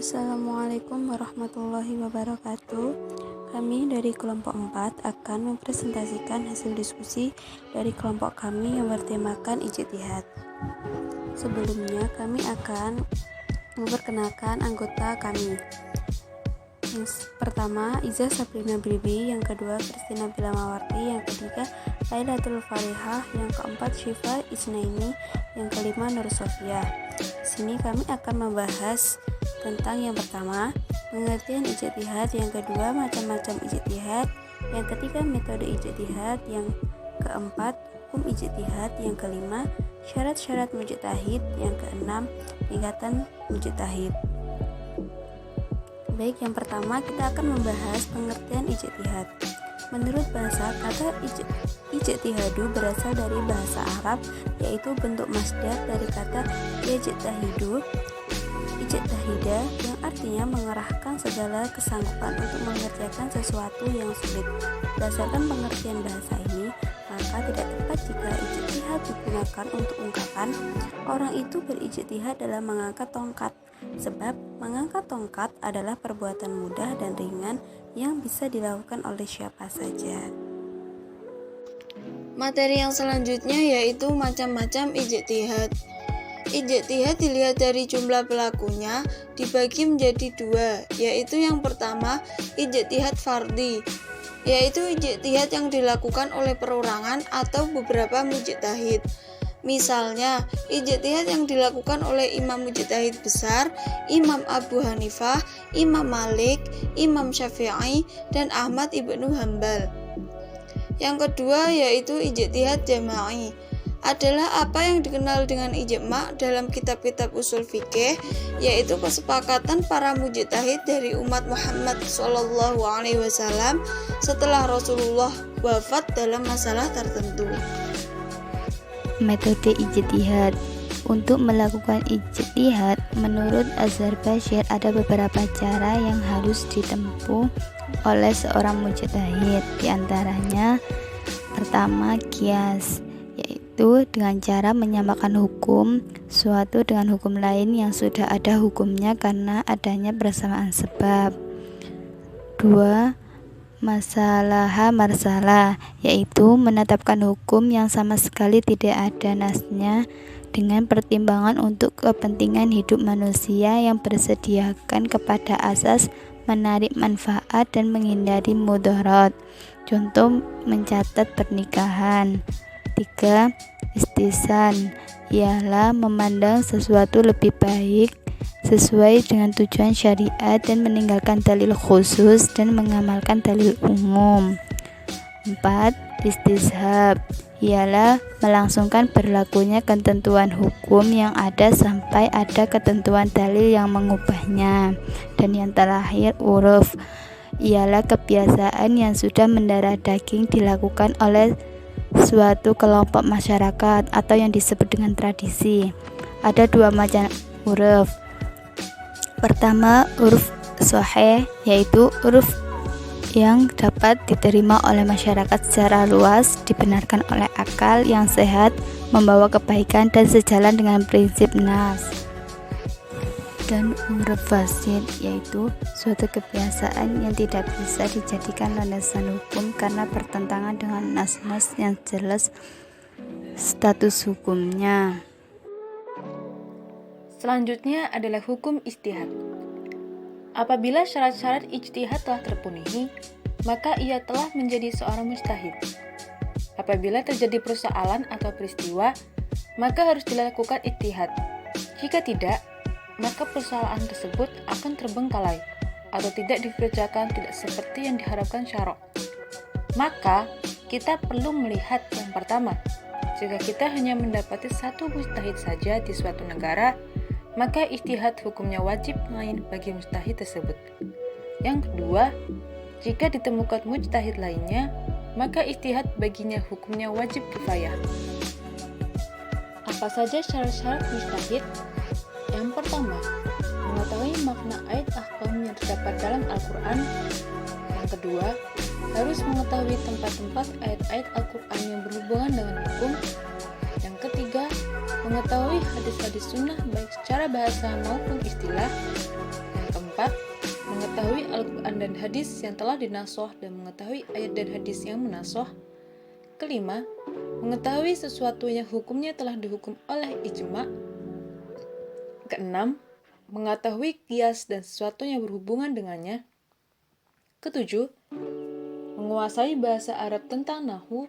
Assalamualaikum warahmatullahi wabarakatuh. Kami dari kelompok 4 akan mempresentasikan hasil diskusi dari kelompok kami yang bertemakan ijtihad. Sebelumnya kami akan memperkenalkan anggota kami. Yang pertama Iza Sabrina Bibi, yang kedua Kristina Bilamawarti, yang ketiga Lailatul Farihah, yang keempat Syifa Isnaini, yang kelima Nur Sofia. Di sini kami akan membahas tentang yang pertama pengertian ijtihad, yang kedua macam-macam ijtihad, yang ketiga metode ijtihad, yang keempat hukum ijtihad, yang kelima syarat-syarat mujtahid, yang keenam tingkatan mujtahid. Baik, yang pertama kita akan membahas pengertian ijtihad. Menurut bahasa, kata ijtihadu berasal dari bahasa Arab, yaitu bentuk masdar dari kata yajtahidu, ijtahida, yang artinya mengerahkan segala kesanggupan untuk mengerjakan sesuatu yang sulit. Berdasarkan pengertian bahasa ini, maka tidak tepat jika ijtihad digunakan untuk ungkapan orang itu berijtihad dalam mengangkat tongkat, sebab mengangkat tongkat adalah perbuatan mudah dan ringan yang bisa dilakukan oleh siapa saja. Materi yang selanjutnya yaitu macam-macam ijtihad. Ijtihad dilihat dari jumlah pelakunya dibagi menjadi dua, yaitu yang pertama ijtihad fardhi, yaitu ijtihad yang dilakukan oleh perorangan atau beberapa mujtahid. Misalnya, ijtihad yang dilakukan oleh Imam Mujtahid besar, Imam Abu Hanifah, Imam Malik, Imam Syafi'i, dan Ahmad ibnu Hanbal. Yang kedua yaitu ijtihad jama'i, adalah apa yang dikenal dengan ijma' dalam kitab-kitab usul fikih, yaitu kesepakatan para mujtahid dari umat Muhammad SAW setelah Rasulullah wafat dalam masalah tertentu. Metode ijtihad. Untuk melakukan ijtihad, menurut Az-Zarbashir ada beberapa cara yang harus ditempuh oleh seorang mujtahid. Di antaranya, pertama qiyas, yaitu dengan cara menyamakan hukum suatu dengan hukum lain yang sudah ada hukumnya karena adanya persamaan sebab. 2. Marsalah, yaitu menetapkan hukum yang sama sekali tidak ada nasnya dengan pertimbangan untuk kepentingan hidup manusia yang bersediakan kepada asas menarik manfaat dan menghindari mudarat. Contoh mencatat pernikahan. 3. Istihsan, ialah memandang sesuatu lebih baik sesuai dengan tujuan syariat dan meninggalkan dalil khusus dan mengamalkan dalil umum. 4. Istishab, ialah melangsungkan berlakunya ketentuan hukum yang ada sampai ada ketentuan dalil yang mengubahnya. Dan yang terakhir, uruf, ialah kebiasaan yang sudah mendarah daging dilakukan oleh suatu kelompok masyarakat atau yang disebut dengan tradisi. Ada dua macam uruf. Pertama, uruf sahih, yaitu uruf yang dapat diterima oleh masyarakat secara luas, dibenarkan oleh akal yang sehat, membawa kebaikan dan sejalan dengan prinsip nas. Dan uruf fasid, yaitu suatu kebiasaan yang tidak bisa dijadikan landasan hukum karena bertentangan dengan nas-nas yang jelas status hukumnya. Selanjutnya adalah hukum ijtihad. Apabila syarat-syarat ijtihad telah terpenuhi, maka ia telah menjadi seorang mujtahid. Apabila terjadi persoalan atau peristiwa, maka harus dilakukan ijtihad. Jika tidak, maka persoalan tersebut akan terbengkalai atau tidak dikerjakan tidak seperti yang diharapkan syara'. Maka, kita perlu melihat yang pertama, jika kita hanya mendapati satu mujtahid saja di suatu negara, maka ijtihad hukumnya wajib main bagi mujtahid tersebut. Yang kedua, jika ditemukan mujtahid lainnya, maka ijtihad baginya hukumnya wajib kifayah. Apa saja syarat-syarat mujtahid? Yang pertama, mengetahui makna ayat ahkam yang terdapat dalam Al-Quran. Yang kedua, harus mengetahui tempat-tempat ayat-ayat Al-Quran yang berhubungan dengan hukum. Yang ketiga, mengetahui hadis-hadis sunnah baik secara bahasa maupun istilah. Yang Keempat, mengetahui Al-Quran dan hadis yang telah dinasoh dan mengetahui ayat dan hadis yang menasoh. Kelima, mengetahui sesuatu yang hukumnya telah dihukum oleh ijma'. Keenam, mengetahui qiyas dan sesuatu yang berhubungan dengannya. Ketujuh, menguasai bahasa Arab tentang nahwu,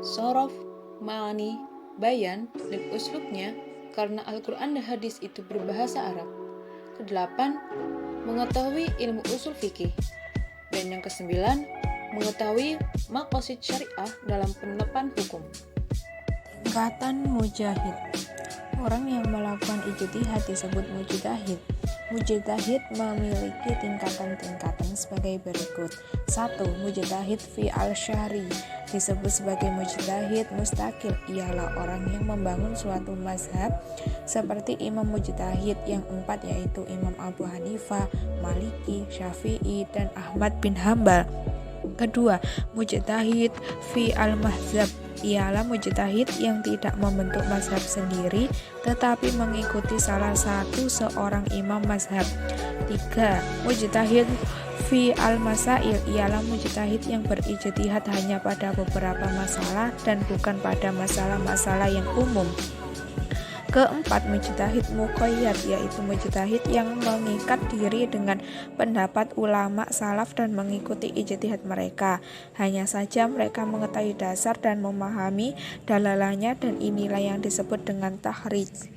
shorof, ma'ani, bayan, dan uslubnya karena Al-Quran dan hadis itu berbahasa Arab. Kedelapan, mengetahui ilmu usul fikih. Dan yang kesembilan, mengetahui maqasid syariah dalam penerapan hukum. Tingkatan mujtahid. Orang yang melakukan ijtihad disebut mujtahid. Mujtahid memiliki tingkatan-tingkatan sebagai berikut. 1. Mujtahid fi al-syari disebut sebagai mujtahid mustaqil, ialah orang yang membangun suatu mazhab seperti imam mujtahid yang 4, yaitu Imam Abu Hanifah, Maliki, Syafi'i, dan Ahmad bin Hambal. Kedua, mujtahid fi al-mahzab ialah mujtahid yang tidak membentuk mazhab sendiri tetapi mengikuti salah satu seorang imam mazhab. 3. Mujtahid fi al-masail ialah mujtahid yang berijtihad hanya pada beberapa masalah dan bukan pada masalah-masalah yang umum. Keempat, mujtahid muqayyad yaitu mujtahid yang mengikat diri dengan pendapat ulama salaf dan mengikuti ijtihad mereka. Hanya saja mereka mengetahui dasar dan memahami dalalannya, dan inilah yang disebut dengan tahrij.